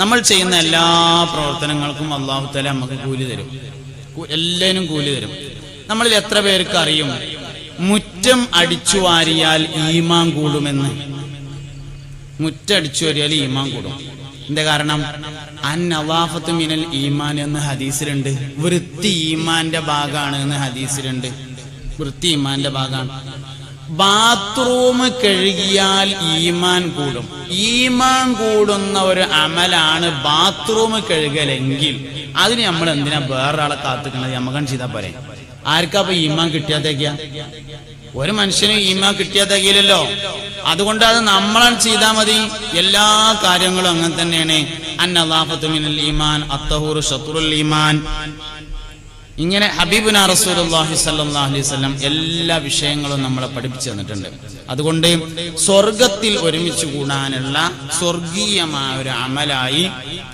നമ്മൾ ചെയ്യുന്ന എല്ലാ പ്രവർത്തനങ്ങൾക്കും അല്ലാഹു തആല നമുക്ക് കൂലി തരും. എല്ലാവരും കൂലി തരും. നമ്മളിൽ എത്ര പേർക്ക് അറിയും മുറ്റം അടിച്ചു വാരിയാൽ ഈമാൻ കൂടുമെന്ന്? മുറ്റടിച്ചു വാരിയാൽ ഈമാൻ കൂടും. എന്താ കാരണം? അന്നവാഫത്തു മിനൽ ഈമാൻ എന്ന് ഹദീസിലുണ്ട്. വൃത്തി ഈമാന്റെ ഭാഗമാണ് എന്ന് ഹദീസിലുണ്ട്. വൃത്തി ഈമാന്റെ ഭാഗമാണ്. ബാത്റൂം കഴുകിയാൽ ഈമാൻ കൂടും. ഈമാൻ കൂടുന്ന ഒരു അമലാണ് ബാത്റൂം കഴുകലെങ്കിൽ അതിന് നമ്മൾ എന്തിനാ വേറൊരാളെ കാത്തുക്കുന്നത്? നമുക്കൻ ചെയ്താൽ പോരെ. ആർക്കാ ഇപ്പൊ ഈമാൻ കിട്ടിയാത്തേക്കാ? ഒരു മനുഷ്യന് ഈമാൻ കിട്ടിയാത്തേക്കില്ലല്ലോ. അതുകൊണ്ട് അത് നമ്മളാണ് ചെയ്താൽ മതി. എല്ലാ കാര്യങ്ങളും അങ്ങനെ തന്നെയാണ്. അന്നല്ലാഹു മിനൽ ഈമാൻ അത്തഹൂറു ശത്റുൽ ഈമാൻ. ഇങ്ങനെ ഹബീബുനാ റസൂലുള്ളാഹി സ്വല്ലല്ലാഹു അലൈഹി വസല്ലം എല്ലാ വിഷയങ്ങളും നമ്മളെ പഠിപ്പിച്ചു തന്നിട്ടുണ്ട്. അതുകൊണ്ട് സ്വർഗത്തിൽ ഒരുമിച്ച് കൂടാനുള്ള സ്വർഗീയമായ ഒരു അമലായി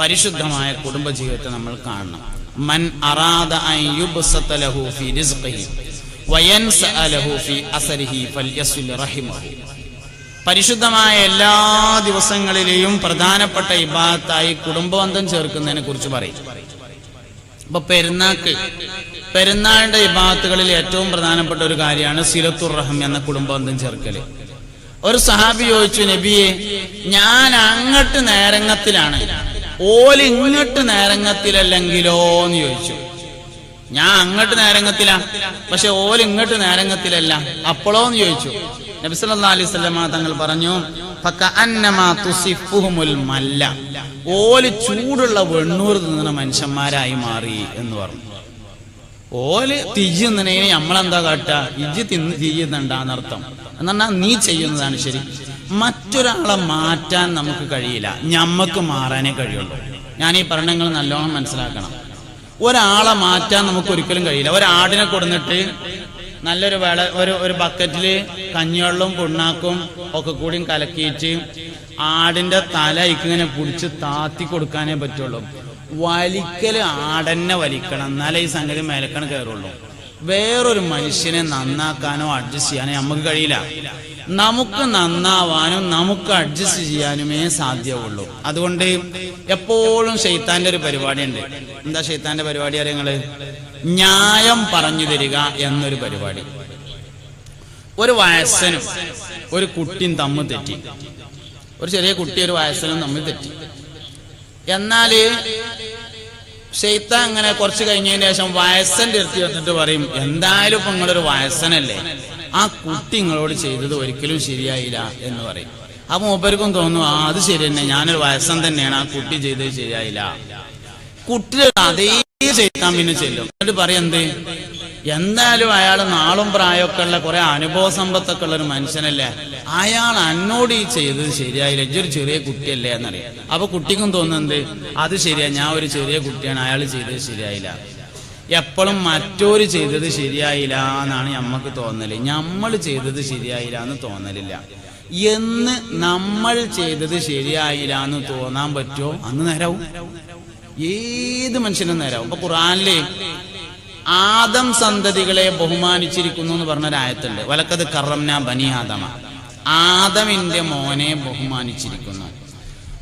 പരിശുദ്ധമായ കുടുംബജീവിതത്തെ നമ്മൾ കാണണം. മൻ അറാദ അൻ യുബ്സത ലഹു ഫീ റിസ്ഖിഹി വയൻസഅ ലഹു ഫീ അസരിഹി ഫൽയസ്ൽ റഹിമഹു. പരിശുദ്ധമായ എല്ലാ ദിവസങ്ങളിലെയും പ്രധാനപ്പെട്ട ഇബാദത്തായി കുടുംബബന്ധം ചേർക്കുന്നതിനെ കുറിച്ച് പറയും. അപ്പൊ പെരുന്നാളിന്റെ ഇബാദത്തുകളിൽ ഏറ്റവും പ്രധാനപ്പെട്ട ഒരു കാര്യമാണ് സിലത്തുർ റഹം എന്ന കുടുംബബന്ധം ചേർക്കല്. ഒരു സഹാബി ചോദിച്ചു, നബിയെ, ഞാൻ അങ്ങോട്ട് നേരങ്ങത്തിലാണ്, ഓല് ഇങ്ങോട്ട് നേരങ്ങത്തിലല്ലെങ്കിലോ എന്ന് ചോദിച്ചു. ഞാൻ അങ്ങോട്ട് നേരങ്ങത്തിലാ, പക്ഷെ ഓല് ഇങ്ങോട്ട് നേരങ്ങത്തിലല്ല, അപ്പോഴോ എന്ന് ചോദിച്ചു. നബി സല്ലല്ലാഹു അലൈഹി വസല്ലം തങ്ങൾ പറഞ്ഞു, ഫകഅന്നമാ തുസിഫുഹുൽ മല്ല, ഓല് ചൂടുള്ള വെണ്ണൂർ തിന്നുന്ന മനുഷ്യന്മാരായി മാറി എന്ന് പറഞ്ഞു. ഓല് തിയ്യുന്നതിനെ നമ്മളെന്താ കാട്ടുക? ഇജ്ജ് തിയ്യുന്നുണ്ടാന്നർത്ഥം. എന്നാൽ നീ ചെയ്യുന്നതാണ് ശരി. മറ്റൊരാളെ മാറ്റാൻ നമുക്ക് കഴിയില്ല, ഞമ്മക്ക് മാറാനേ കഴിയുള്ളൂ. ഞാൻ ഈ പറഞ്ഞങ്ങൾ നല്ലോണം മനസ്സിലാക്കണം. ഒരാളെ മാറ്റാൻ നമുക്ക് ഒരിക്കലും കഴിയില്ല. ഒരാടിനെ കൊടുന്നിട്ട് നല്ലൊരു ഒരു ബക്കറ്റില് കഞ്ഞിവെള്ളവും പുണ്ണാക്കും ഒക്കെ കൂടിയും കലക്കിയിട്ട് ആടിന്റെ തല ഇങ്ങനെ പിടിച്ച് താത്തി കൊടുക്കാനേ പറ്റുള്ളൂ. വലിക്കല് ആടന്നെ വലിക്കണം, എന്നാലേ ഈ സംഗതി മേലക്കണ് കയറുള്ളൂ. വേറൊരു മനുഷ്യനെ നന്നാക്കാനോ അഡ്ജസ്റ്റ് ചെയ്യാനോ നമുക്ക് കഴിയില്ല. നമുക്ക് നന്നാവാനും നമുക്ക് അഡ്ജസ്റ്റ് ചെയ്യാനുമേ സാധ്യമുള്ളൂ. അതുകൊണ്ട് എപ്പോഴും ശൈത്താന്റെ ഒരു പരിപാടിയുണ്ട്. എന്താ ശൈത്താന്റെ പരിപാടി അറിയങ്ങള്? ന്യായം പറഞ്ഞു തരിക എന്നൊരു പരിപാടി. ഒരു വയസ്സനും ഒരു കുട്ടിയും തമ്മിൽ തെറ്റി. ഒരു ചെറിയ കുട്ടി ഒരു വയസ്സനും തമ്മിൽ തെറ്റി. എന്നാല് ശൈത്താൻ അങ്ങനെ കുറച്ച് കഴിഞ്ഞതിന് ശേഷം വയസ്സന്റെ അടുത്ത് വന്നിട്ട് പറയും, എന്തായാലും ഇപ്പൊ നിങ്ങളൊരു വയസ്സനല്ലേ, ആ കുട്ടി നിങ്ങളോട് ചെയ്തത് ഒരിക്കലും ശരിയായില്ല എന്ന് പറയും. അപ്പൊ മൂപ്പർക്കും തോന്നും, അത് ശരി തന്നെ, ഞാനൊരു വയസ്സൻ തന്നെയാണ്, ആ കുട്ടി ചെയ്തത് ശരിയായില്ല. കുട്ടികൾ അതേ ചെയ്താൻ പിന്നെ ചെല്ലും. എന്നിട്ട് പറയും, എന്തായാലും അയാൾ നാളും പ്രായമൊക്കെ ഉള്ള കുറെ അനുഭവ സമ്പത്തൊക്കെ ഉള്ള ഒരു മനുഷ്യനല്ലേ, അയാൾ എന്നോട് ഈ ചെയ്തത് ശരിയായില്ല, ഇതൊരു ചെറിയ കുട്ടിയല്ലേ എന്നറിയാം. അപ്പൊ കുട്ടിക്കും തോന്നുന്നത് അത് ശരിയാ, ഞാൻ ഒരു ചെറിയ കുട്ടിയാണ്, അയാൾ ചെയ്തത് ശരിയായില്ല. എപ്പോഴും മറ്റൊരു ചെയ്തത് ശരിയായില്ല എന്നാണ് നമ്മക്ക് തോന്നല്, നമ്മൾ ചെയ്തത് ശരിയായില്ല എന്ന് തോന്നലില്ല. എന്ന് നമ്മൾ ചെയ്തത് ശരിയായില്ല എന്ന് തോന്നാൻ പറ്റുമോ അന്ന് നേരാവും. ഏത് മനുഷ്യനും നേരാവും. അപ്പൊ ഖുർആനിലെ ആദം സന്തതികളെ ബഹുമാനിച്ചിരിക്കുന്നു എന്ന് പറഞ്ഞൊരായത്തുണ്ട്. വലക്കത് കറംനാ ബനി ആദമ, ആദമിന്റെ മോനെ ബഹുമാനിച്ചിരിക്കുന്നു.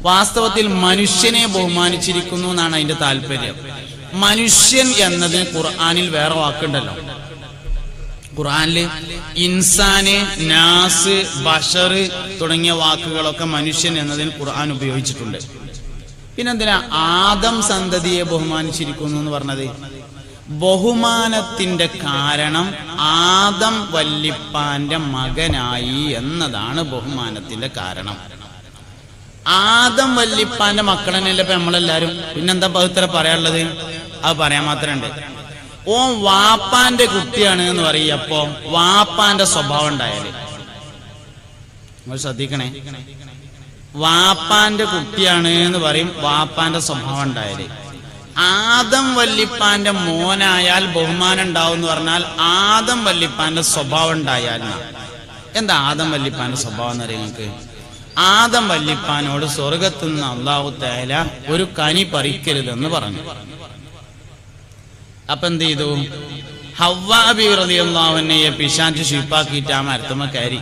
വാസ്തവത്തിൽ മനുഷ്യനെ ബഹുമാനിച്ചിരിക്കുന്നു എന്നാണ് അതിന്റെ താല്പര്യം. മനുഷ്യൻ എന്നതിന് ഖുർആനിൽ വേറെ വാക്കുണ്ടല്ലോ. ഖുർആനില് ഇൻസാന്, നാസ്, ബഷർ തുടങ്ങിയ വാക്കുകളൊക്കെ മനുഷ്യൻ എന്നതിന് ഖുർആൻ ഉപയോഗിച്ചിട്ടുണ്ട്. പിന്നെന്തിനാ ആദം സന്തതിയെ ബഹുമാനിച്ചിരിക്കുന്നു എന്ന് പറഞ്ഞത്? ബഹുമാനത്തിന്റെ കാരണം ആദം വല്ലിപ്പാന്റെ മകനായി എന്നതാണ് ബഹുമാനത്തിന്റെ കാരണം. ആദം വല്ലിപ്പാന്റെ മക്കളെന്നല്ലേ ഇപ്പൊ നമ്മളെല്ലാരും. പിന്നെന്താ പവിത്ര പറയാനുള്ളത്? അത് പറയാൻ മാത്രമുണ്ട്. ഓൻ വാപ്പാന്റെ കുട്ടിയാണ് എന്ന് പറയപ്പോ വാപ്പാന്റെ സ്വഭാവം ഉണ്ടായാല് നിങ്ങൾ ശ്രദ്ധിക്കണേ. വാപ്പാന്റെ കുട്ടിയാണ് എന്ന് പറയും, വാപ്പാന്റെ സ്വഭാവം ഉണ്ടായാല്. ആദം വല്ലിപ്പാന്റെ മോനായാൽ ബഹുമാനം ഉണ്ടാവും എന്ന് പറഞ്ഞാൽ ആദം വല്ലിപ്പാന്റെ സ്വഭാവം ഉണ്ടായാൽ. എന്താ ആദം വല്ലിപ്പാന്റെ സ്വഭാവം എന്ന് അറിയാം നിങ്ങൾക്ക്? ആദം വല്ലിപ്പാനോട് സ്വർഗത്തു നിന്ന് അല്ലാഹു തആല ഒരു കനി പറിക്കരുതെന്ന് പറഞ്ഞു. അപ്പൊ എന്ത് ചെയ്തു? ഹവ്വാ ബി റളിയല്ലാഹു അൻഹയെ പിശാച് ശിപ്പാക്കിയിട്ട് ആ മരത്തുമ്മ കയറി.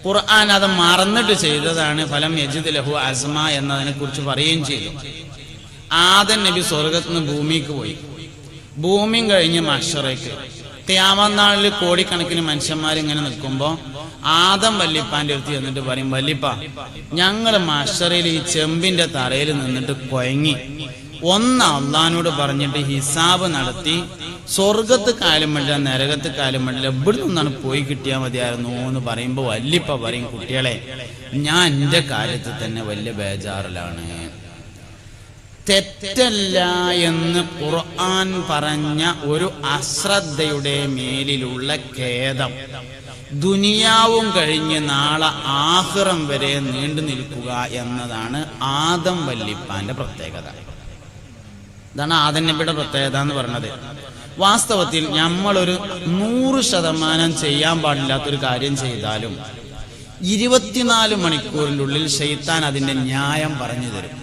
ഖുർആൻ അത് മറന്നിട്ട് ചെയ്തതാണ്. ഫലം യജിദ് ലഹു അസ്മ എന്നതിനെ കുറിച്ച് പറയുകയും ചെയ്തു. ആദം നബി സ്വർഗത്തിൽ നിന്ന് ഭൂമിക്ക് പോയി. ഭൂമിയും കഴിഞ്ഞ് മഹ്ശറേക്ക് ഖിയാമത്ത് നാളിൽ കോടിക്കണക്കിന് മനുഷ്യന്മാർ ഇങ്ങനെ നിൽക്കുമ്പോൾ ആദം വല്ലിപ്പാന്റെ അടുത്ത് ചെന്നിട്ട് പറയും, വല്ലിപ്പ, ഞങ്ങൾ മഹ്ശറയിൽ ഈ ചെമ്പിന്റെ തറയിൽ നിന്നിട്ട് കൊയങ്ങി ഒന്ന് അള്ളാനോട് പറഞ്ഞിട്ട് ഹിസാബ് നടത്തി സ്വർഗത്ത് കാലും വേണ്ടില്ല നരകത്ത് കാലും വേണ്ടില്ല ഇവിടെ നിന്നാണ് പോയി കിട്ടിയാൽ മതിയായിരുന്നു എന്ന് പറയുമ്പോൾ വല്ലിപ്പ പറയും, കുട്ടികളെ, ഞാൻ എന്റെ കാര്യത്തിൽ തന്നെ വലിയ ബേജാറിലാണ്. തെറ്റല്ല എന്ന് ഖുർആൻ പറഞ്ഞ ഒരു അശ്രദ്ധയുടെ മേലിലുള്ള ഖേദം ദുനിയാവും കഴിഞ്ഞ് നാളെ ആഖിറം വരെ നീണ്ടു നിൽക്കുക എന്നതാണ് ആദം വല്ലിപ്പാന്റെ പ്രത്യേകത. ഇതാണ് ആദം നബിയുടെ പ്രത്യേകത എന്ന് പറഞ്ഞത്. വാസ്തവത്തിൽ നമ്മളൊരു 100% ചെയ്യാൻ പാടില്ലാത്തൊരു കാര്യം ചെയ്താലും 24 മണിക്കൂറിൻ്റെ ഉള്ളിൽ ശൈത്താൻ അതിന്റെ ന്യായം പറഞ്ഞു തരും.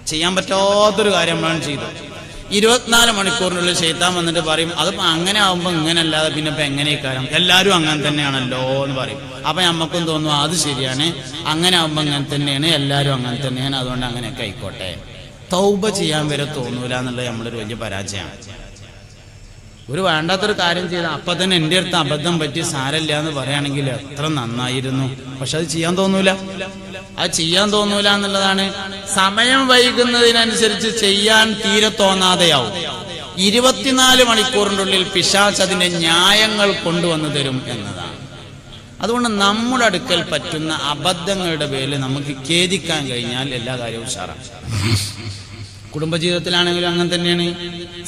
ചെയ്യാൻ പറ്റാത്തൊരു കാര്യം നമ്മളാണ് ചെയ്തത്, 24 മണിക്കൂറിനുള്ളിൽ ശൈത്താൻ വന്നിട്ട് പറയും, അതിപ്പോ അങ്ങനെ ആവുമ്പോ ഇങ്ങനെ അല്ലാതെ പിന്നെ ഇപ്പൊ എങ്ങനെയൊക്കെ എല്ലാവരും അങ്ങനെ തന്നെയാണല്ലോ എന്ന് പറയും. അപ്പൊ നമുക്കും തോന്നും അത് ശരിയാണ്, അങ്ങനെ ആവുമ്പോ അങ്ങനെ തന്നെയാണ്, എല്ലാവരും അങ്ങനെ തന്നെയാണ്, അതുകൊണ്ട് അങ്ങനെയൊക്കെ ആയിക്കോട്ടെ. തൗബ ചെയ്യാൻ വരെ തോന്നൂല എന്നുള്ളത് നമ്മളൊരു വലിയ പരാജയമാണ്. ഒരു വേണ്ടാത്തൊരു കാര്യം ചെയ്താൽ അപ്പൊ തന്നെ എൻ്റെ അടുത്ത് അബദ്ധം പറ്റി സാരല്ല എന്ന് പറയുകയാണെങ്കിൽ എത്ര നന്നായിരുന്നു. പക്ഷെ അത് ചെയ്യാൻ തോന്നൂല. അത് ചെയ്യാൻ തോന്നൂല എന്നുള്ളതാണ്. സമയം വൈകുന്നതിനനുസരിച്ച് ചെയ്യാൻ തീരെ തോന്നാതെയാവും. 24 മണിക്കൂറിൻ്റെ ഉള്ളിൽ പിശാച് അതിന്റെ ന്യായങ്ങൾ കൊണ്ടുവന്നു തരും എന്നതാണ്. അതുകൊണ്ട് നമ്മുടെ അടുക്കൽ പറ്റുന്ന അബദ്ധങ്ങളുടെ പേരിൽ നമുക്ക് ഖേദിക്കാൻ കഴിഞ്ഞാൽ എല്ലാ കാര്യവും ഉഷാറാണ്. കുടുംബജീവിതത്തിലാണെങ്കിലും അങ്ങനെ തന്നെയാണ്.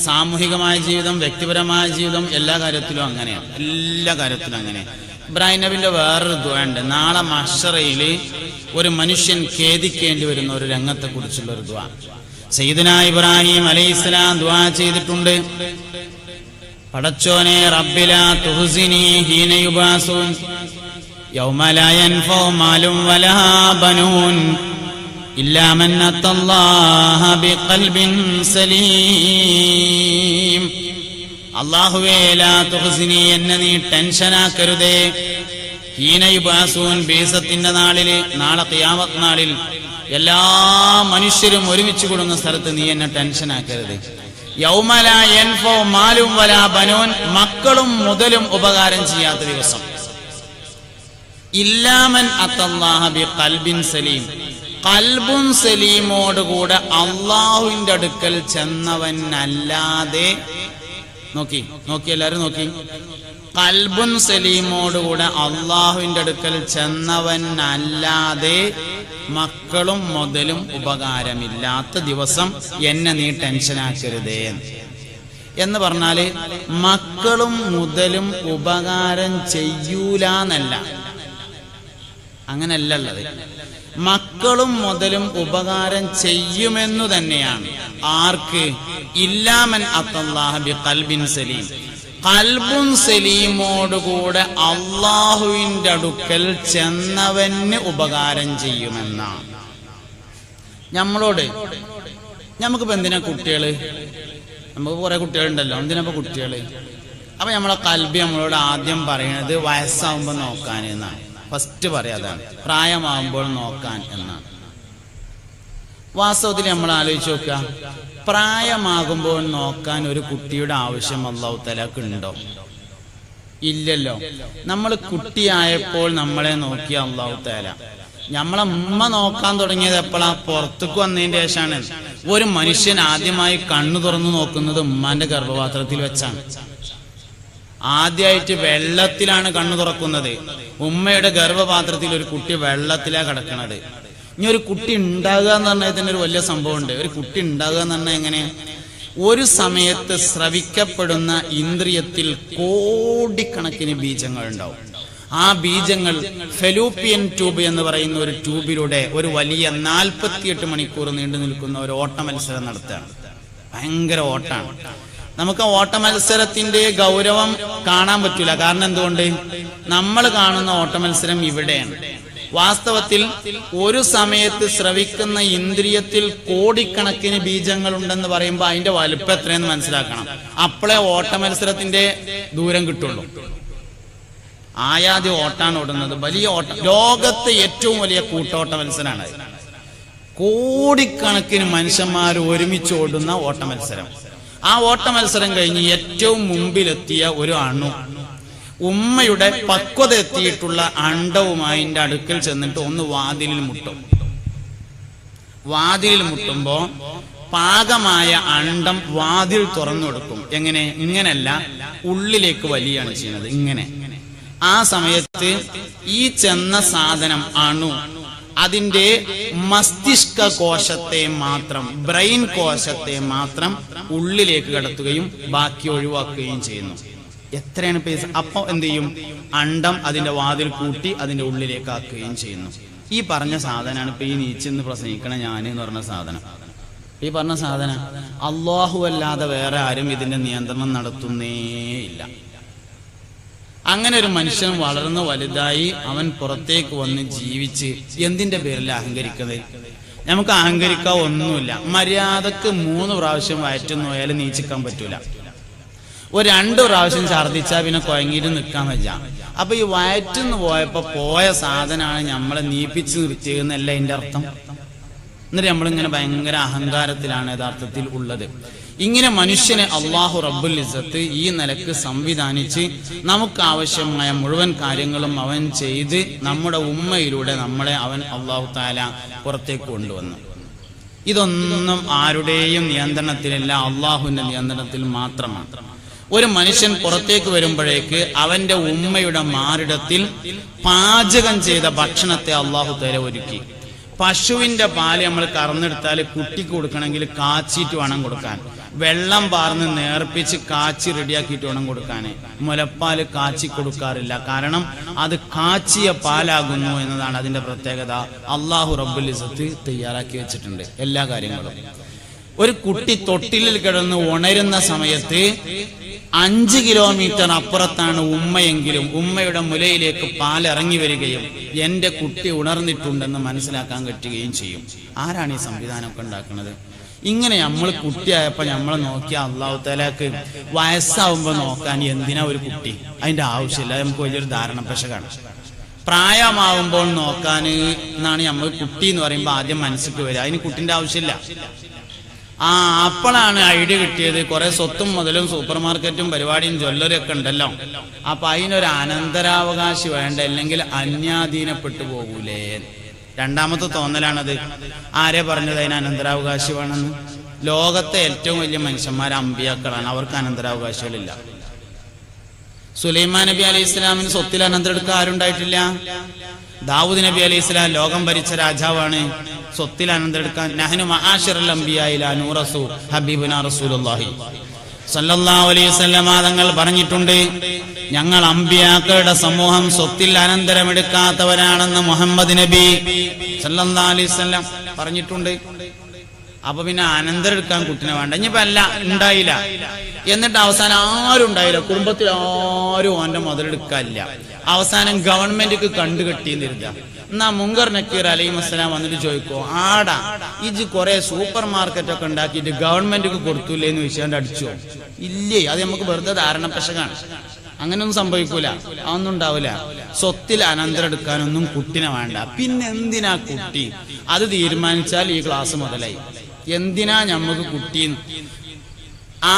സാമൂഹികമായ ജീവിതം, വ്യക്തിപരമായ ജീവിതം, എല്ലാ കാര്യത്തിലും അങ്ങനെയാണ്. എല്ലാ കാര്യത്തിലും അങ്ങനെ. ഇബ്രാഹിം നബിന്റെ വേറൊരു ദുആ ഉണ്ട്. നാളെ മഹ്ശറയിൽ ഒരു മനുഷ്യൻ ഖേദിക്കേണ്ടി വരുന്ന ഒരു രംഗത്തെ കുറിച്ചുള്ള ഒരു ദുആ സയ്യിദുനാ ഇബ്രാഹിം അലൈഹിസ്സലാം ദുആ ചെയ്തിട്ടുണ്ട്. പടച്ചോനെ, റബ്ബിലാ തുഹ്സിനി ഹീന യുബാസൂൻ യൗമ ലാ യൻഫഉ മാലും വലാ ബനൂൻ ഇല്ലാ മൻ അത്തല്ലാഹ ബിഖൽബിൻ സലീം. അല്ലാഹുവേ, ലാ തുഹ്സിനി, എന്നെ നീ ടെൻഷനാക്കരുതേ. ഹീന യുബാസൂൻ, ബീസത്തിന്റെ നാളില്, നാളെ ഖിയാമത്ത് നാളിൽ എല്ലാ മനുഷ്യരും ഒരുമിച്ച് കൂടുന്ന സ്ഥലത്ത് നീ എന്നെ ടെൻഷനാക്കരുത്. യൗമ ലാ യൻഫഉ മാലും വലാ ബനൂൻ, മക്കളും മുതലും ഉപകാരം ചെയ്യാത്ത ദിവസം. ഇല്ലാ മൻ അത്തല്ലാഹ ബിഖൽബിൻ സലീം, ഖൽബുൻ സലീമോടുകൂടെ അള്ളാഹുവിന്റെ അടുക്കൽ ചെന്നവനല്ലാതെ, നോക്കി എല്ലാരും നോക്കി, ഖൽബുൻ സലീമോടുകൂടെ അള്ളാഹുവിന്റെ അടുക്കൽ ചെന്നവനല്ലാതെ മക്കളും മുതലും ഉപകാരമില്ലാത്ത ദിവസം എന്നെ നീ ടെൻഷനാക്കരുതേ എന്ന് പറഞ്ഞാല് മക്കളും മുതലും ഉപകാരം ചെയ്യൂലെന്നല്ല, അങ്ങനല്ല ഉള്ളത്. മക്കളും മുതലും ഉപകാരം ചെയ്യുമെന്നു തന്നെയാണ്. ആർക്ക്? ഇല്ലാമൻ അത്തല്ലാഹ ബിഖൽബിൻ സലീം, ഖൽബുൻ സലീമോടുകൂടെ അള്ളാഹുവിന്റെ അടുക്കൽ ചെന്നവന് ഉപകാരം ചെയ്യുമെന്നാണ്. നമുക്കിപ്പോ എന്തിനാ കുട്ടികള്? നമുക്ക് കുറെ കുട്ടികളുണ്ടല്ലോ, എന്തിനാ കുട്ടികള്? അപ്പൊ നമ്മളെ ഖൽബ് നമ്മളോട് ആദ്യം പറയണത് വയസ്സാവുമ്പോ നോക്കാൻ എന്നാണ്. ഫസ്റ്റ് പറയാതാണ്, പ്രായമാകുമ്പോൾ നോക്കാൻ എന്നാണ്. വാസ്തവത്തിൽ നമ്മൾ ആലോചിച്ച് നോക്കുക, പ്രായമാകുമ്പോൾ നോക്കാൻ ഒരു കുട്ടിയുടെ ആവശ്യം അല്ലാഹു തആലക്ക് ഉണ്ടോ? ഇല്ലല്ലോ. നമ്മൾ കുട്ടിയായപ്പോൾ നമ്മളെ നോക്കിയ അല്ലാഹു തആല നമ്മളെ ഉമ്മ നോക്കാൻ തുടങ്ങിയത് എപ്പോഴാ? പുറത്തേക്ക് വന്നതിന്റെ ശേഷമാണ്. ഒരു മനുഷ്യൻ ആദ്യമായി കണ്ണു തുറന്നു നോക്കുന്നത് ഉമ്മാന്റെ ഗർഭപാത്രത്തിൽ വെച്ചാണ്. ആദ്യമായിട്ട് വെള്ളത്തിലാണ് കണ്ണു തുറക്കുന്നത്. ഉമ്മയുടെ ഗർഭപാത്രത്തിൽ ഒരു കുട്ടി വെള്ളത്തിലാണ് കിടക്കുന്നത്. ഇനി ഒരു കുട്ടി ഉണ്ടാകുക എന്ന് പറഞ്ഞാൽ തന്നെ ഒരു വലിയ സംഭവമുണ്ട്. ഒരു കുട്ടി ഉണ്ടാകുക എന്ന് പറഞ്ഞാൽ എങ്ങനെ? ഒരു സമയത്ത് സ്രവിക്കപ്പെടുന്ന ഇന്ദ്രിയത്തിൽ കോടിക്കണക്കിന് ബീജങ്ങൾ ഉണ്ടാവും. ആ ബീജങ്ങൾ ഫെലൂപ്പിയൻ ട്യൂബ് എന്ന് പറയുന്ന ഒരു ട്യൂബിലൂടെ ഒരു വലിയ 48 മണിക്കൂർ നീണ്ടു നിൽക്കുന്ന ഒരു ഓട്ട മത്സരം നടത്തുകയാണ്. ഭയങ്കര ഓട്ടാണ്. നമുക്ക് ഓട്ട മത്സരത്തിന്റെ ഗൗരവം കാണാൻ പറ്റൂല. കാരണം എന്തുകൊണ്ട്? നമ്മൾ കാണുന്ന ഓട്ട മത്സരം ഇവിടെയാണ്. വാസ്തവത്തിൽ ഒരു സമയത്ത് സ്രവിക്കുന്ന ഇന്ദ്രിയത്തിൽ കോടിക്കണക്കിന് ബീജങ്ങൾ ഉണ്ടെന്ന് പറയുമ്പോൾ അതിന്റെ വലുപ്പം എത്രയെന്ന് മനസ്സിലാക്കണം. അപ്പോഴേ ഓട്ട മത്സരത്തിന്റെ ദൂരം കിട്ടുള്ളൂ. ആയാതി ഓട്ടാണ് ഓടുന്നത്, വലിയ ഓട്ടം. ലോകത്തെ ഏറ്റവും വലിയ കൂട്ടോട്ട മത്സരമാണ്. കോടിക്കണക്കിന് മനുഷ്യന്മാർ ഒരുമിച്ച് ഓടുന്ന ഓട്ട മത്സരം. ആ ഓട്ട മത്സരം കഴിഞ്ഞ് ഏറ്റവും മുമ്പിലെത്തിയ ഒരു അണു ഉമ്മയുടെ പക്വത എത്തിയിട്ടുള്ള അണ്ടവുമായി അതിന്റെ അടുക്കൽ ചെന്നിട്ട് ഒന്ന് വാതിലിൽ മുട്ടും. വാതിലിൽ മുട്ടുമ്പോ പാകമായ അണ്ടം വാതിൽ തുറന്നു കൊടുക്കും. എങ്ങനെ? ഇങ്ങനല്ല, ഉള്ളിലേക്ക് വലിയാണ് ചെയ്യുന്നത്, ഇങ്ങനെ. ആ സമയത്ത് ഈ ചെന്ന സാധനം അണു അതിന്റെ മസ്തിഷ്ക കോശത്തെ മാത്രം, ബ്രെയിൻ കോശത്തെ മാത്രം ഉള്ളിലേക്ക് കടത്തുകയും ബാക്കി ഒഴിവാക്കുകയും ചെയ്യുന്നു. എത്രയാണ് പൈസ? അപ്പൊ എന്ത് ചെയ്യും? അണ്ടം അതിന്റെ വാതിൽ കൂട്ടി അതിന്റെ ഉള്ളിലേക്ക് ആക്കുകയും ചെയ്യുന്നു. ഈ പറഞ്ഞ സാധനമാണ് ഇപ്പൊ ഈ നീച്ചെന്ന് പ്രസംഗിക്കണ ഞാൻ എന്ന് പറഞ്ഞ സാധനം. ഈ പറഞ്ഞ സാധനം അല്ലാഹു അല്ലാതെ വേറെ ആരും ഇതിന്റെ നിയന്ത്രണം നടത്തുന്നേയില്ല. അങ്ങനെ ഒരു മനുഷ്യൻ വളർന്ന് വലുതായി അവൻ പുറത്തേക്ക് വന്ന് ജീവിച്ച് എന്തിന്റെ പേരിൽ അഹങ്കരിക്കുന്നത്? നമുക്ക് അഹങ്കരിക്കാൻ ഒന്നുമില്ല. മര്യാദക്ക് 3 പ്രാവശ്യം വയറ്റുന്നു പോയാലും നീച്ചിക്കാൻ പറ്റൂല. ഒരു 2 പ്രാവശ്യം ഛർദിച്ചാൽ പിന്നെ കുഴങ്ങിയിട്ട് നിൽക്കാൻ പറ്റാം. അപ്പൊ ഈ വയറ്റുന്ന് പോയപ്പോ പോയ സാധനമാണ് നമ്മളെ നീപ്പിച്ച് നിർത്തിയെന്നല്ല അതിന്റെ അർത്ഥം. എന്നിട്ട് നമ്മളിങ്ങനെ ഭയങ്കര അഹങ്കാരത്തിലാണ് യഥാർത്ഥത്തിൽ ഉള്ളത്. ഇങ്ങനെ മനുഷ്യനെ അള്ളാഹു റബ്ബുൽ ഇസ്സത്ത് ഈ നിലക്ക് സംവിധാനിച്ച് നമുക്ക് ആവശ്യമായ മുഴുവൻ കാര്യങ്ങളും അവൻ ചെയ്ത് നമ്മുടെ ഉമ്മയിലൂടെ നമ്മളെ അവൻ അള്ളാഹു തആല പുറത്തേക്ക് കൊണ്ടുവന്നു. ഇതൊന്നും ആരുടെയും നിയന്ത്രണത്തിലല്ല, അള്ളാഹുവിന്റെ നിയന്ത്രണത്തിൽ മാത്രമാണ്. ഒരു മനുഷ്യൻ പുറത്തേക്ക് വരുമ്പോഴേക്ക് അവന്റെ ഉമ്മയുടെ മാറിടത്തിൽ പാചകം ചെയ്ത ഭക്ഷണത്തെ അള്ളാഹു തആല ഒരുക്കി. പശുവിന്റെ പാല് നമ്മൾ കറന്നെടുത്താൽ കുട്ടിക്ക് കൊടുക്കണമെങ്കിൽ കാച്ചിട്ട് വേണം കൊടുക്കാൻ. വെള്ളം പാർന്ന് നേർപ്പിച്ച് കാച്ചി റെഡിയാക്കിയിട്ട് വേണം കൊടുക്കാൻ. മുലപ്പാല് കാച്ചി കൊടുക്കാറില്ല, കാരണം അത് കാച്ചിയ പാലാകുന്നു എന്നതാണ് അതിന്റെ പ്രത്യേകത. അള്ളാഹു റബ്ബുൽ ഇസ്സത്ത് തയ്യാറാക്കി വെച്ചിട്ടുണ്ട് എല്ലാ കാര്യങ്ങളും. ഒരു കുട്ടി തൊട്ടിലിൽ കിടന്ന് ഉണരുന്ന സമയത്ത് 5 കിലോമീറ്റർ അപ്പുറത്താണ് ഉമ്മയെങ്കിലും ഉമ്മയുടെ മുലയിലേക്ക് പാൽ ഇറങ്ങി വരികയും എന്റെ കുട്ടി ഉണർന്നിട്ടുണ്ടെന്ന് മനസ്സിലാക്കാൻ പറ്റുകയും ചെയ്യും. ആരാണ് ഈ സംവിധാനമൊക്കെ ഉണ്ടാക്കുന്നത്? ഇങ്ങനെ നമ്മൾ കുട്ടിയായപ്പോ നമ്മളെ നോക്കിയ അള്ളാഹു തആലക്ക് വയസ്സാവുമ്പോ നോക്കാൻ എന്തിനാ ഒരു കുട്ടി? അതിന്റെ ആവശ്യമില്ല. നമുക്ക് വലിയൊരു ധാരണ പെശകാണ്. പ്രായമാവുമ്പോൾ നോക്കാൻ എന്നാണ് നമ്മൾ കുട്ടി എന്ന് പറയുമ്പോൾ ആദ്യം മനസ്സിലേക്ക് വരിക. അതിന് കുട്ടിന്റെ ആവശ്യമില്ല. അപ്പോഴാണ് ഐഡിയ കിട്ടിയത്. കുറെ സ്വത്തും മുതലും സൂപ്പർ മാർക്കറ്റും പരിപാടിയും ജ്വല്ലറി ഒക്കെ ഉണ്ടല്ലോ, അപ്പൊ അതിനൊരു അനന്തരാവകാശി വേണ്ട, അല്ലെങ്കിൽ അന്യാധീനപ്പെട്ടു പോകൂലേ. രണ്ടാമത്തെ തോന്നലാണത്. ആരെ പറഞ്ഞത് അതിന് അനന്തരാവകാശി വേണമെന്ന്? ലോകത്തെ ഏറ്റവും വലിയ മനുഷ്യന്മാർ അമ്പിയാക്കളാണ്, അവർക്ക് അനന്തരാവകാശികളില്ല. സുലൈമാൻ നബി അലൈഹി ഇസ്ലാമിന് സ്വത്തിൽ അനന്തരം എടുക്കാൻ ആരുണ്ടായിട്ടില്ല. ദാവൂദ് നബി അലൈഹി ഇസ്ലാം ലോകം ഭരിച്ച രാജാവാണ്, സ്വത്തിൽ അനന്തരം എടുക്കാൻ നഹ്നു മആശിറൽ അംബിയാഇ ലാ നൂറസു ഹബീബുനാ റസൂലുള്ളാഹി സല്ലല്ലാഹു അലൈഹി വസല്ലം തങ്ങൾ പറഞ്ഞിട്ടുണ്ട്, ഞങ്ങൾ അമ്പിയാക്കളുടെ സമൂഹം സ്വത്തിൽ അനന്തരം എടുക്കാത്തവരാണെന്ന് മുഹമ്മദ് നബി സല്ലല്ലാഹു അലൈഹി വസല്ലം പറഞ്ഞിട്ടുണ്ട്. അപ്പൊ പിന്നെ അനന്തരം എടുക്കാൻ കുട്ടിനെ വേണ്ട. ഇനിയിപ്പോ അല്ല ഉണ്ടായില്ല, എന്നിട്ട് അവസാനം ആരും ഉണ്ടായില്ല, കുടുംബത്തിൽ ആരും ഓന്റെ മുതലെടുക്കാനില്ല. അവസാനം ഗവൺമെന്റിക്ക് കണ്ടുകെട്ടിന്നിരുന്ന എന്നാ മുങ്കർ നക്കീർ അലൈഹിസ്സലാം വന്നിട്ട് ചോദിക്കോ, ആടാ ഇജ് കുറെ സൂപ്പർ മാർക്കറ്റ് ഒക്കെ ഉണ്ടാക്കിയിട്ട് ഗവൺമെന്റിക്ക് കൊടുത്തൂല്ലേ എന്ന് ചോദിച്ചാണ്ട് അടിച്ചോ? ഇല്ലേ, അത് നമുക്ക് വെറുതെ ധാരണ പെശകാണ്. അങ്ങനെയൊന്നും സംഭവിക്കൂല, അതൊന്നും ഉണ്ടാവില്ല. സ്വത്തിൽ അനന്തരം എടുക്കാനൊന്നും കുട്ടിനെ വേണ്ട. പിന്നെ എന്തിനാ കുട്ടി? അത് തീരുമാനിച്ചാൽ ഈ ക്ലാസ് മുതലായി. എന്തിനാ ഞമ്മക്ക് കുട്ടി?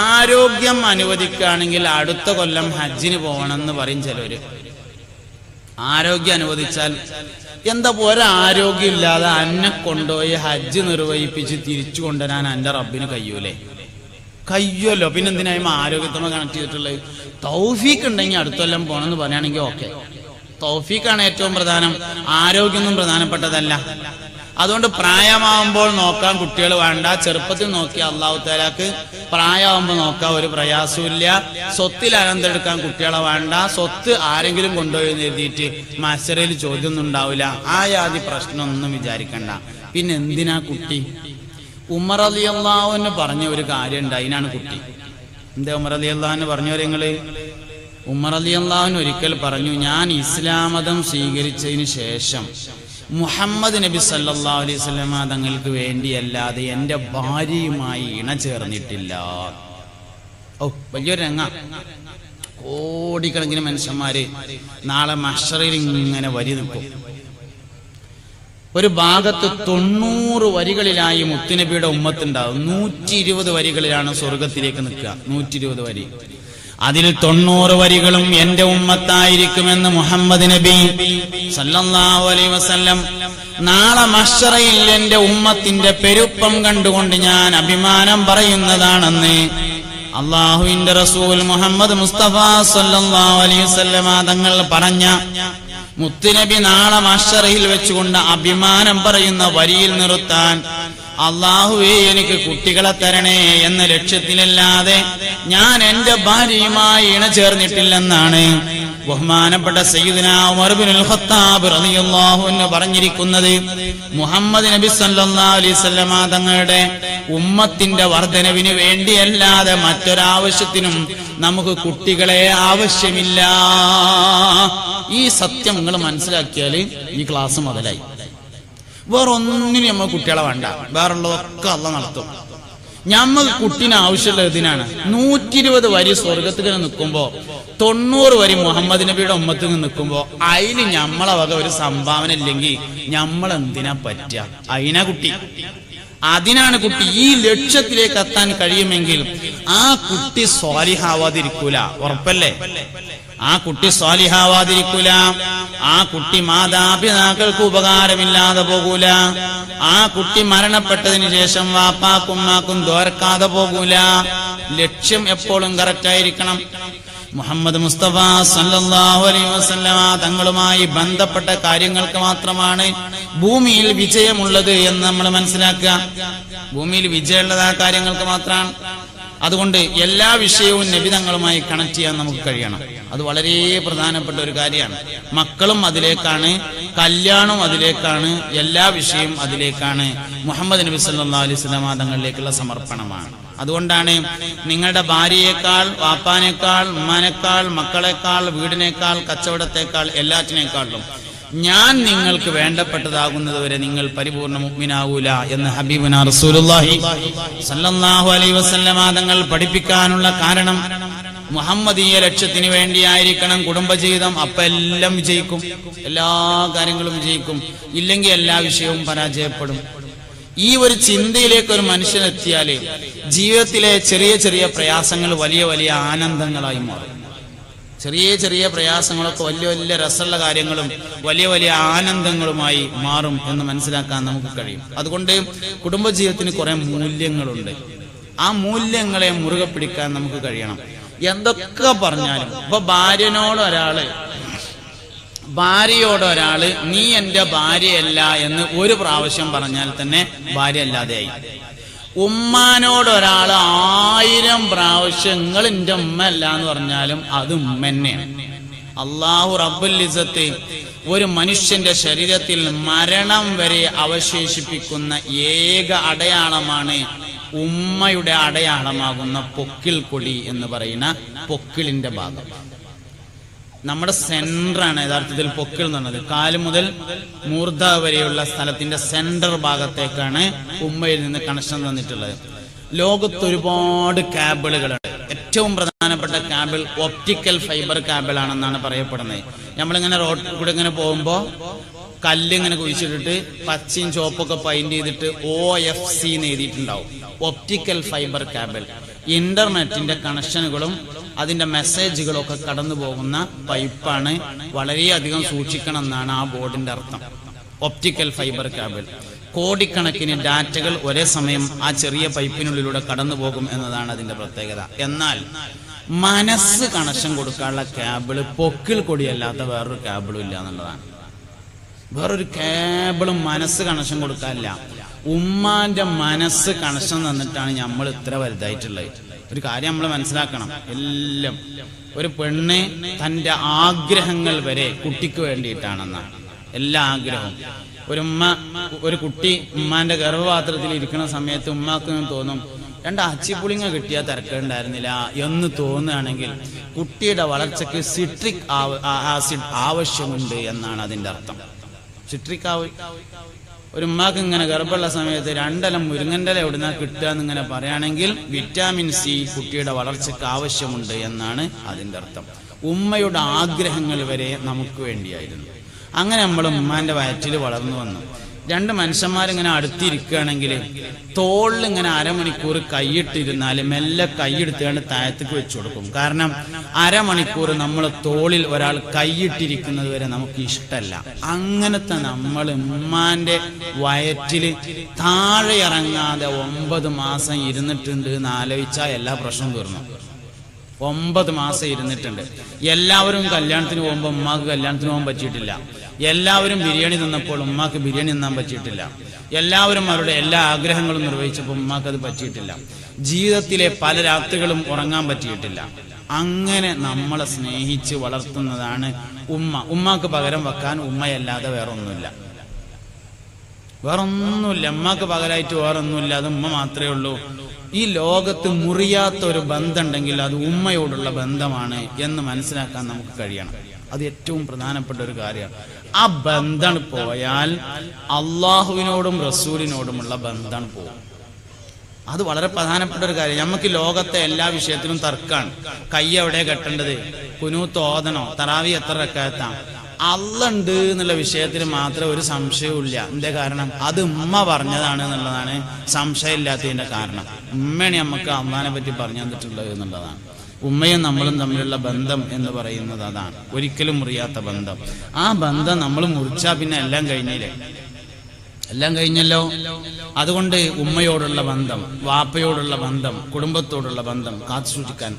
ആരോഗ്യം അനുവദിക്കുകയാണെങ്കിൽ അടുത്ത കൊല്ലം ഹജ്ജിന് പോകണമെന്ന് പറയും ചിലര്. ആരോഗ്യം അനുവദിച്ചാൽ എന്താ ഒരാരോഗ്യം ഇല്ലാതെ അന്നെ കൊണ്ടുപോയി ഹജ്ജ് നിർവഹിപ്പിച്ച് തിരിച്ചു കൊണ്ടുവരാൻ എന്റെ റബ്ബിന് കഴിയൂലേ? കഴിയുമല്ലോ. പിന്നെ എന്തിനായും ആരോഗ്യത്തോടെ കണക്ട് ചെയ്തിട്ടുള്ളത്? തൗഫീഖ് ഉണ്ടെങ്കിൽ അടുത്തൊല്ലം പോകണമെന്ന് പറയുകയാണെങ്കിൽ ഓക്കെ, തൗഫീഖാണ് ഏറ്റവും പ്രധാനം, ആരോഗ്യമൊന്നും പ്രധാനപ്പെട്ടതല്ല. അതുകൊണ്ട് പ്രായമാവുമ്പോൾ നോക്കാൻ കുട്ടികൾ വേണ്ട, ചെറുപ്പത്തിൽ നോക്കിയ അള്ളാഹു തആലക്ക് പ്രായമാവുമ്പോൾ നോക്കാൻ ഒരു പ്രയാസമില്ല. സ്വത്തിൽ അനന്തരം എടുക്കാൻ കുട്ടികളെ വേണ്ട, സ്വത്ത് ആരെങ്കിലും കൊണ്ടുപോയി എഴുതിയിട്ട് മത്സരയിൽ ചോദ്യമൊന്നും ഉണ്ടാവില്ല. ആ യാതി പ്രശ്നമൊന്നും വിചാരിക്കണ്ട. പിന്നെ എന്തിനാ കുട്ടി? ഉമർ റളിയല്ലാഹു അൻഹു പറഞ്ഞ ഒരു കാര്യം ഉണ്ട്, അതിനാണ് കുട്ടി. എന്താ ഉമർ റളിയല്ലാഹു അൻഹു പറഞ്ഞവരെ നിങ്ങള്? ഉമർ റളിയല്ലാഹു അൻഹു ഒരിക്കൽ പറഞ്ഞു, ഞാൻ ഇസ്ലാം മതം സ്വീകരിച്ചതിന് ശേഷം മുഹമ്മദ് നബി സല്ലല്ലാഹു അലൈഹി വസല്ലം തങ്ങൾക്ക് വേണ്ടിയല്ലാതെ എന്റെ ഭാര്യയുമായി ഇണ ചേർന്നിട്ടില്ല. ഓ, വലിയൊരു രംഗ. കോടിക്കണക്കിന് മനുഷ്യന്മാര് നാളെ മഹ്ശറിൽ ഇങ്ങനെ വരി നിൽക്കും. ഒരു ഭാഗത്ത് 90 വരികളിലായി മുത്തുനബിയുടെ ഉമ്മത്തുണ്ടാവും. 120 വരികളിലാണ് സ്വർഗത്തിലേക്ക് നിൽക്കുക. 120 വരി. അതിൽ 90 വരികളും എന്റെ ഉമ്മത്തായിരിക്കുമെന്ന് മുഹമ്മദ് നബി സല്ലല്ലാഹു അലൈഹി വസല്ലം. നാളെ മഹ്ശറയിൽ എന്റെ ഉമ്മത്തിന്റെ പെരുപ്പം കണ്ടുകൊണ്ട് ഞാൻ അഭിമാനം പറയുന്നതാണെന്ന് അള്ളാഹുവിന്റെ റസൂൽ മുഹമ്മദ് മുസ്തഫ സല്ലല്ലാഹു അലൈഹി വസല്ലം തങ്ങൾ പറഞ്ഞ മുത്തുനബി നാളെ മഹ്ശറയിൽ വെച്ചുകൊണ്ട് അഭിമാനം പറയുന്ന വരിയിൽ നിർത്താൻ, അള്ളാഹുവേ എനിക്ക് കുട്ടികളെ തരണേ എന്ന ലക്ഷ്യത്തിലല്ലാതെ ഞാൻ എന്റെ ഭാര്യയുമായി ഇണചേർന്നിട്ടില്ലെന്നാണ് ബഹുമാനപ്പെട്ട സയ്യിദുനാ ഉമർ ഇബ്നുൽ ഖത്താബ് റളിയല്ലാഹു അൻഹു പറഞ്ഞിരിക്കുന്നത്. മുഹമ്മദ് നബി സല്ലല്ലാഹു അലൈഹി വസല്ലം തങ്ങളുടെ ഉമ്മത്തിന്റെ വർധനവിന് വേണ്ടിയല്ലാതെ മറ്റൊരാവശ്യത്തിനും നമുക്ക് കുട്ടികളെ ആവശ്യമില്ല. ഈ സത്യം നിങ്ങൾ മനസ്സിലാക്കിയാൽ ഈ ക്ലാസ് മുതലായി. വേറൊന്നിനും നമ്മൾ കുട്ടികളെ വേണ്ട, വേറുള്ളതൊക്കെ അള്ളാഹ് നടത്തും. ഞമ്മക്ക് കുട്ടീനെ ആവശ്യമുള്ള ഇതിനാണ്. 120 വരി സ്വർഗത്തിൽ നിൽക്കുമ്പോ 90 വരി മുഹമ്മദ് നബിയുടെ ഉമ്മത്തിൽ നിൽക്കുമ്പോ അതിന് ഞമ്മളെ വക ഒരു സംഭാവന ഇല്ലെങ്കിൽ ഞമ്മളെന്തിനാ പറ്റുക? അതിനാ കുട്ടി, അതിനാണ് കുട്ടി. ഈ ലക്ഷ്യത്തിലേക്ക് എത്താൻ കഴിയുമെങ്കിൽ ആ കുട്ടി സ്വാലിഹാവാതിരിക്കൂല, ഉറപ്പല്ലേ? ആ കുട്ടി സ്വാലിഹാവാതിരിക്കൂല. ആ കുട്ടി മാതാപിതാക്കൾക്ക് ഉപകാരമില്ലാതെ പോകൂല. ആ കുട്ടി മരണപ്പെട്ടതിന് ശേഷം വാപ്പാക്കും ഉമ്മാക്കും ദോരക്കാതെ പോകൂല. ലക്ഷ്യം എപ്പോഴും കറക്റ്റ് ആയിരിക്കണം. മുഹമ്മദ് മുസ്തഫ സല്ലല്ലാഹു അലൈഹി വസല്ലമ തങ്ങളുമായി ബന്ധപ്പെട്ട കാര്യങ്ങൾക്ക് മാത്രമാണ് ഭൂമിയിൽ വിജയമുള്ളത് എന്ന് നമ്മൾ മനസ്സിലാക്കുക. ഭൂമിയിൽ വിജയമുള്ളത് ആ കാര്യങ്ങൾക്ക് മാത്രമാണ്. അതുകൊണ്ട് എല്ലാ വിഷയവും നബി തങ്ങളുമായി കണക്ട് ചെയ്യാൻ നമുക്ക് കഴിയണം. അത് വളരെ പ്രധാനപ്പെട്ട ഒരു കാര്യമാണ്. മക്കളും അതിലേക്കാണ്, കല്യാണവും അതിലേക്കാണ്, എല്ലാ വിഷയവും അതിലേക്കാണ്. മുഹമ്മദ് നബി സല്ലല്ലാഹു അലൈഹി വസല്ലം തങ്ങളിലേക്കുള്ള സമർപ്പണമാണ്. അതുകൊണ്ടാണ് നിങ്ങളുടെ ഭാര്യയേക്കാൾ, വാപ്പാനേക്കാൾ, ഉമ്മാനേക്കാൾ, മക്കളെക്കാൾ, വീടിനേക്കാൾ, കച്ചവടത്തെക്കാൾ, എല്ലാറ്റിനേക്കാളും ഞാൻ നിങ്ങൾക്ക് വേണ്ടപ്പെട്ടതാകുന്നത് വരെ നിങ്ങൾ പരിപൂർണ്ണ മുഅ്മിനാവൂല എന്ന് ഹബീബുനാ റസൂലുള്ളാഹി സല്ലല്ലാഹു അലൈഹി വസല്ലം തങ്ങൾ പഠിപ്പിക്കാനുള്ള കാരണം മുഹമ്മദീയ ലക്ഷ്യത്തിന് വേണ്ടിയായിരിക്കണം കുടുംബജീവിതം. അപ്പൊ എല്ലാം വിജയിക്കും, എല്ലാ കാര്യങ്ങളും വിജയിക്കും. ഇല്ലെങ്കിൽ എല്ലാ വിഷയവും പരാജയപ്പെടും. ഈ ഒരു ചിന്തയിലേക്ക് ഒരു മനുഷ്യനെത്തിയാല് ജീവിതത്തിലെ ചെറിയ ചെറിയ പ്രയാസങ്ങൾ വലിയ വലിയ ആനന്ദങ്ങളായി മാറും. ചെറിയ ചെറിയ പ്രയാസങ്ങളൊക്കെ വലിയ വലിയ രസമുള്ള കാര്യങ്ങളും വലിയ വലിയ ആനന്ദങ്ങളുമായി മാറും എന്ന് മനസ്സിലാക്കാൻ നമുക്ക് കഴിയും. അതുകൊണ്ട് കുടുംബജീവിതത്തിന് കുറെ മൂല്യങ്ങളുണ്ട്. ആ മൂല്യങ്ങളെ മുറുകെ പിടിക്കാൻ നമുക്ക് കഴിയണം. എന്തൊക്കെ പറഞ്ഞാലും ഇപ്പൊ ഭാര്യയോടൊരാള് നീ എന്റെ ഭാര്യയല്ല എന്ന് ഒരു പ്രാവശ്യം പറഞ്ഞാൽ തന്നെ ഭാര്യ അല്ലാതെയായി. ഉമ്മാനോടൊരാള് 1000 പ്രാവശ്യം നിങ്ങൾ എന്റെ ഉമ്മ അല്ല എന്ന് പറഞ്ഞാലും അത് ഉമ്മ തന്നെയാണ്. അല്ലാഹു റബ്ബുൽ ഇസ്സത്ത് ഒരു മനുഷ്യന്റെ ശരീരത്തിൽ മരണം വരെ അവശേഷിപ്പിക്കുന്ന ഏക അടയാളമാണ് ഉമ്മയുടെ അടയാളമാകുന്ന പൊക്കിൾ കൊടി എന്ന് പറയുന്ന പൊക്കിളിന്റെ ഭാഗം. നമ്മുടെ സെന്ററാണ് യഥാർത്ഥത്തിൽ പൊക്കിൾ എന്ന് പറഞ്ഞത്. കാല് മുതൽ മൂർധ വരെയുള്ള സ്ഥലത്തിന്റെ സെന്റർ ഭാഗത്തേക്കാണ് ഉമ്മയിൽ നിന്ന് കണക്ഷൻ തന്നിട്ടുള്ളത്. ലോകത്ത് ഒരുപാട് കേബിളുകളുണ്ട്. ഏറ്റവും പ്രധാനപ്പെട്ട കേബിൾ ഒപ്റ്റിക്കൽ ഫൈബർ കേബിൾ ആണെന്നാണ് പറയപ്പെടുന്നത്. നമ്മളിങ്ങനെ റോഡിൽ കൂടെ ഇങ്ങനെ പോകുമ്പോ കല്ലിങ്ങനെ കുഴിച്ചിട്ടിട്ട് പച്ചയും ചുവപ്പൊക്കെ പെയിന്റ് ചെയ്തിട്ട് OFC എന്ന് എഴുതിയിട്ടുണ്ടാവും. Optical fibre cable. ഇന്റർനെറ്റിന്റെ കണക്ഷനുകളും അതിന്റെ മെസ്സേജുകളും ഒക്കെ കടന്നു പോകുന്ന പൈപ്പാണ്. വളരെയധികം സൂക്ഷിക്കണം എന്നാണ് ആ ബോർഡിന്റെ അർത്ഥം. Optical fibre cable. കോടിക്കണക്കിന് ഡാറ്റകൾ ഒരേ സമയം ആ ചെറിയ പൈപ്പിനുള്ളിലൂടെ കടന്നു പോകും എന്നതാണ് അതിന്റെ പ്രത്യേകത. എന്നാൽ മനസ്സ് കണക്ഷൻ കൊടുക്കാനുള്ള കേബിള് പൊക്കിൾ കൊടിയല്ലാത്ത വേറൊരു കേബിളും ഇല്ല എന്നുള്ളതാണ്. വേറൊരു കേബിളും മനസ്സ് കണക്ഷൻ കൊടുക്കാനില്ല. ഉമ്മാന്റെ മനസ്സ് കണക്ഷൻ തന്നിട്ടാണ് നമ്മൾ ഇത്ര വലുതായിട്ടുള്ളത്. ഒരു കാര്യം നമ്മൾ മനസ്സിലാക്കണം. എല്ലാം ഒരു പെണ്ണ് തന്റെ ആഗ്രഹങ്ങൾ വരെ കുട്ടിക്ക് വേണ്ടിയിട്ടാണെന്നാണ്. എല്ലാ ആഗ്രഹവും. ഒരു കുട്ടി ഉമ്മാന്റെ ഗർഭപാത്രത്തിൽ ഇരിക്കുന്ന സമയത്ത് ഉമ്മാക്ക് തോന്നും 2 അച്ചിപ്പുളിങ്ങ കിട്ടിയാൽ തിരക്കുണ്ടായിരുന്നില്ല എന്ന് തോന്നുകയാണെങ്കിൽ കുട്ടിയുടെ വളർച്ചയ്ക്ക് സിട്രിക് ആസിഡ് ആവശ്യമുണ്ട് എന്നാണ് അതിന്റെ അർത്ഥം. സിട്രിക് ഒരു ഉമ്മാക്ക് ഇങ്ങനെ ഗർഭമുള്ള സമയത്ത് 2 ഇല മുരിങ്ങൻ്റെ ഇല എവിടുന്നാ കിട്ടുക എന്നിങ്ങനെ പറയുകയാണെങ്കിൽ വിറ്റാമിൻ സി കുട്ടിയുടെ വളർച്ചയ്ക്ക് ആവശ്യമുണ്ട് എന്നാണ് അതിൻ്റെ അർത്ഥം. ഉമ്മയുടെ ആഗ്രഹങ്ങൾ വരെ നമുക്ക് വേണ്ടിയായിരുന്നു. അങ്ങനെ നമ്മൾ ഉമ്മാന്റെ വയറ്റിൽ വളർന്നു വന്നു. 2 മനുഷ്യന്മാരിങ്ങനെ അടുത്തിരിക്കുകയാണെങ്കിൽ തോളിൽ ഇങ്ങനെ അരമണിക്കൂർ കൈയിട്ടിരുന്നാൽ മെല്ലെ കൈയെടുത്തുകൊണ്ട് താഴത്തേക്ക് വെച്ചു കൊടുക്കും. കാരണം അരമണിക്കൂർ നമ്മൾ തോളിൽ ഒരാൾ കൈയിട്ടിരിക്കുന്നത് വരെ നമുക്ക് ഇഷ്ടമല്ല. അങ്ങനത്തെ നമ്മൾ ഉമ്മാന്റെ വയറ്റിൽ താഴെ ഇറങ്ങാതെ 9 മാസം ഇരുന്നിട്ടുണ്ട് എന്ന് ആലോചിച്ചാൽ എല്ലാ പ്രശ്നവും തീർന്നു. 9 മാസം ഇരുന്നിട്ടുണ്ട്. എല്ലാവരും കല്യാണത്തിന് പോകുമ്പോൾ ഉമ്മാക്ക് കല്യാണത്തിന് പോകാൻ പറ്റിയിട്ടില്ല. എല്ലാവരും ബിരിയാണി തിന്നപ്പോൾ ഉമ്മാക്ക് ബിരിയാണി തിന്നാൻ പറ്റിയിട്ടില്ല. എല്ലാവരും അവരുടെ എല്ലാ ആഗ്രഹങ്ങളും നിർവഹിച്ചപ്പോൾ ഉമ്മാക്ക് അത് പറ്റിയിട്ടില്ല. ജീവിതത്തിലെ പല രാത്രികളും ഉറങ്ങാൻ പറ്റിയിട്ടില്ല. അങ്ങനെ നമ്മളെ സ്നേഹിച്ച് വളർത്തുന്നതാണ് ഉമ്മ. ഉമ്മാക്ക് പകരം വെക്കാൻ ഉമ്മയല്ലാതെ വേറൊന്നുമില്ല. ഉമ്മാക്ക് പകരമായിട്ട് വേറൊന്നുമില്ല. അത് ഉമ്മ മാത്രമേ ഉള്ളൂ. ഈ ലോകത്ത് മുറിയാത്ത ഒരു ബന്ധമുണ്ടെങ്കിൽ അത് ഉമ്മയോടുള്ള ബന്ധമാണ് എന്ന് മനസ്സിലാക്കാൻ നമുക്ക് കഴിയണം. അത് ഏറ്റവും പ്രധാനപ്പെട്ട ഒരു കാര്യമാണ്. ആ ബന്ധം പോയാൽ അള്ളാഹുവിനോടും റസൂലിനോടുമുള്ള ബന്ധം പോകും. അത് വളരെ പ്രധാനപ്പെട്ട ഒരു കാര്യം. നമുക്ക് ലോകത്തെ എല്ലാ വിഷയത്തിലും തർക്കാണ്. കൈ എവിടെ കെട്ടേണ്ടത്, കുനൂത്ത് ഓതണോ, തറാവി എത്ര റക്അത്താണ്, അള്ളണ്ട് എന്നുള്ള വിഷയത്തിൽ മാത്രമേ ഒരു സംശയവും ഇല്ല. എന്തേ കാരണം? അത് ഉമ്മ പറഞ്ഞതാണ് എന്നുള്ളതാണ് സംശയമില്ലാത്തതിന്റെ കാരണം. ഉമ്മയാണ് നമുക്ക് അള്ളാനെ പറ്റി പറഞ്ഞു തന്നിട്ടുള്ളത് എന്നുള്ളതാണ്. ഉമ്മയും നമ്മളും തമ്മിലുള്ള ബന്ധം എന്ന് പറയുന്നത് അതാണ്, ഒരിക്കലും മുറിയാത്ത ബന്ധം. ആ ബന്ധം നമ്മൾ മുറിച്ചാൽ പിന്നെ എല്ലാം കഴിഞ്ഞില്ലേ? എല്ലാം കഴിഞ്ഞല്ലോ. അതുകൊണ്ട് ഉമ്മയോടുള്ള ബന്ധം, വാപ്പയോടുള്ള ബന്ധം, കുടുംബത്തോടുള്ള ബന്ധം കാത്തുസൂക്ഷിക്കാൻ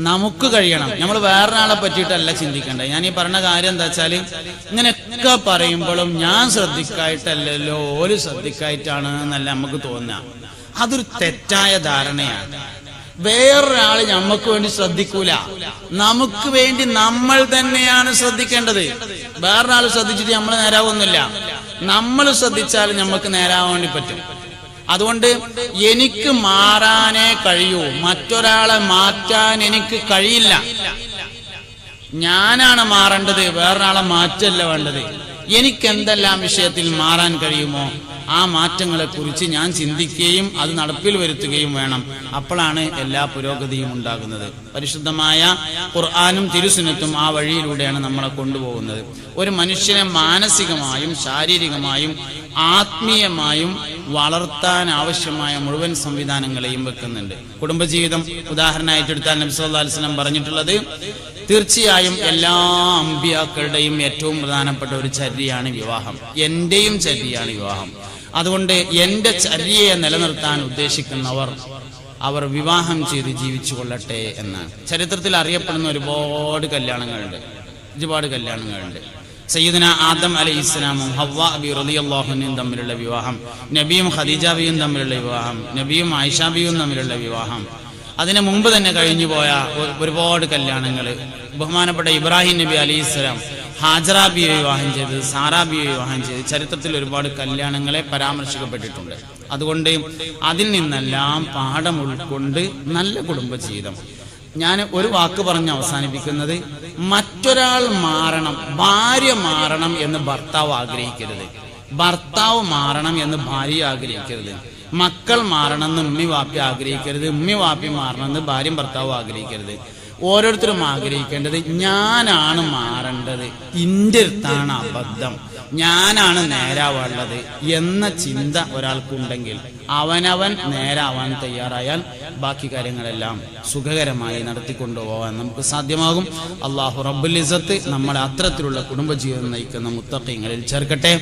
നമുക്ക് കഴിയണം. നമ്മൾ വേറൊരാളെ പറ്റിയിട്ടല്ല ചിന്തിക്കേണ്ടത്. ഞാൻ ഈ പറഞ്ഞ കാര്യം എന്താ വെച്ചാല്, ഇങ്ങനെയൊക്കെ പറയുമ്പോഴും ഞാൻ ശ്രദ്ധിക്കായിട്ടല്ലല്ലോ ഓര് ശ്രദ്ധിക്കായിട്ടാണ് എന്നല്ല നമുക്ക് തോന്നുക. അതൊരു തെറ്റായ ധാരണയാണ്. വേറൊരാള് നമുക്ക് വേണ്ടി ശ്രദ്ധിക്കൂല. നമുക്ക് വേണ്ടി നമ്മൾ തന്നെയാണ് ശ്രദ്ധിക്കേണ്ടത്. വേറൊരാൾ ശ്രദ്ധിച്ചിട്ട് നമ്മൾ നേരാവൊന്നുമില്ല. നമ്മൾ ശ്രദ്ധിച്ചാൽ നമുക്ക് നേരാവാൻ വേണ്ടി പറ്റും. അതുകൊണ്ട് എനിക്ക് മാറാനേ കഴിയൂ, മറ്റൊരാളെ മാറ്റാൻ എനിക്ക് കഴിയില്ല. ഞാനാണ് മാറേണ്ടത്, വേറൊരാളെ മാറ്റല്ല വേണ്ടത്. എനിക്ക് എന്തെല്ലാം വിഷയത്തിൽ മാറാൻ കഴിയുമോ ആ മാറ്റങ്ങളെ കുറിച്ച് ഞാൻ ചിന്തിക്കുകയും അത് നടപ്പിൽ വരുത്തുകയും വേണം. അപ്പോഴാണ് എല്ലാ പുരോഗതിയും ഉണ്ടാകുന്നത്. പരിശുദ്ധമായ ഖുർആനും തിരുസുന്നത്തും ആ വഴിയിലൂടെയാണ് നമ്മളെ കൊണ്ടുപോകുന്നത്. ഒരു മനുഷ്യനെ മാനസികമായും ശാരീരികമായും ആത്മീയമായും വളർത്താൻ ആവശ്യമായ മുഴുവൻ സംവിധാനങ്ങളെയും വെക്കുന്നുണ്ട്. കുടുംബജീവിതം ഉദാഹരണമായിട്ട് എടുത്താൽ നബി സല്ലല്ലാഹു അലൈഹി വസല്ലം പറഞ്ഞിട്ടുള്ളത്, തീർച്ചയായും എല്ലാ അമ്പിയാക്കളുടെയും ഏറ്റവും പ്രധാനപ്പെട്ട ഒരു ചര്യയാണ് വിവാഹം. എന്റെയും ചര്യയാണ് വിവാഹം. അതുകൊണ്ട് എന്റെ ചര്യയെ നിലനിർത്താൻ ഉദ്ദേശിക്കുന്നവർ അവർ വിവാഹം ചെയ്ത് ജീവിച്ചു കൊള്ളട്ടെ എന്നാണ്. ചരിത്രത്തിൽ അറിയപ്പെടുന്ന ഒരുപാട് കല്യാണങ്ങളുണ്ട്. സയ്യിദുന ആദം അലൈഹിസ്സലാമും ഹവ്വാ ബി റളിയല്ലാഹു അൻഹയും തമ്മിലുള്ള വിവാഹം, നബിയും ഖദീജ ബിയും തമ്മിലുള്ള വിവാഹം, നബിയും ആയിഷ ബിയും തമ്മിലുള്ള വിവാഹം, അതിനു മുമ്പ് തന്നെ കഴിഞ്ഞു പോയ ഒരുപാട് കല്യാണങ്ങൾ. ബഹുമാനപ്പെട്ട ഇബ്രാഹിം നബി അലൈഹിസ്സലാം ഹാജറ ബിയെ വിവാഹം ചെയ്ത്, സാറാ ബിയെ വിവാഹം ചെയ്ത്, ചരിത്രത്തിൽ ഒരുപാട് കല്യാണങ്ങളെ പരാമർശിക്കപ്പെട്ടിട്ടുണ്ട്. അതുകൊണ്ട് അതിൽ നിന്നെല്ലാം പാഠം ഉൾക്കൊണ്ട് നല്ല കുടുംബജീവിതം. ഞാൻ ഒരു വാക്ക് പറഞ്ഞ് അവസാനിപ്പിക്കുന്നത്, മറ്റൊരാൾ മാറണം, ഭാര്യ മാറണം എന്ന് ഭർത്താവ് ആഗ്രഹിക്കരുത്. ഭർത്താവ് മാറണം എന്ന് ഭാര്യ ആഗ്രഹിക്കരുത്. മക്കൾ മാറണം എന്ന് ഉമ്മി വാപ്പി ആഗ്രഹിക്കരുത്. ഉമ്മി വാപ്പി മാറണം എന്ന് ഭാര്യയും ഭർത്താവും ആഗ്രഹിക്കരുത്. ഓരോരുത്തരും ആഗ്രഹിക്കേണ്ടത് ഞാനാണ് മാറേണ്ടത്, ഇന്റെ അടുത്താണ് അബദ്ധം, ഞാനാണ് നേരാവുള്ളത് എന്ന ചിന്ത ഒരാൾക്കുണ്ടെങ്കിൽ അവനവൻ നേരാവാൻ തയ്യാറായാൽ ബാക്കി കാര്യങ്ങളെല്ലാം സുഖകരമായി നടത്തിക്കൊണ്ടുപോകാൻ നമുക്ക് സാധ്യമാകും. അല്ലാഹു റബ്ബുൽ ഇസ്സത്ത് നമ്മളെ അത്തരത്തിലുള്ള കുടുംബജീവിതം നയിക്കുന്ന മുത്തഖീങ്ങളിൽ ചേർക്കട്ടെ.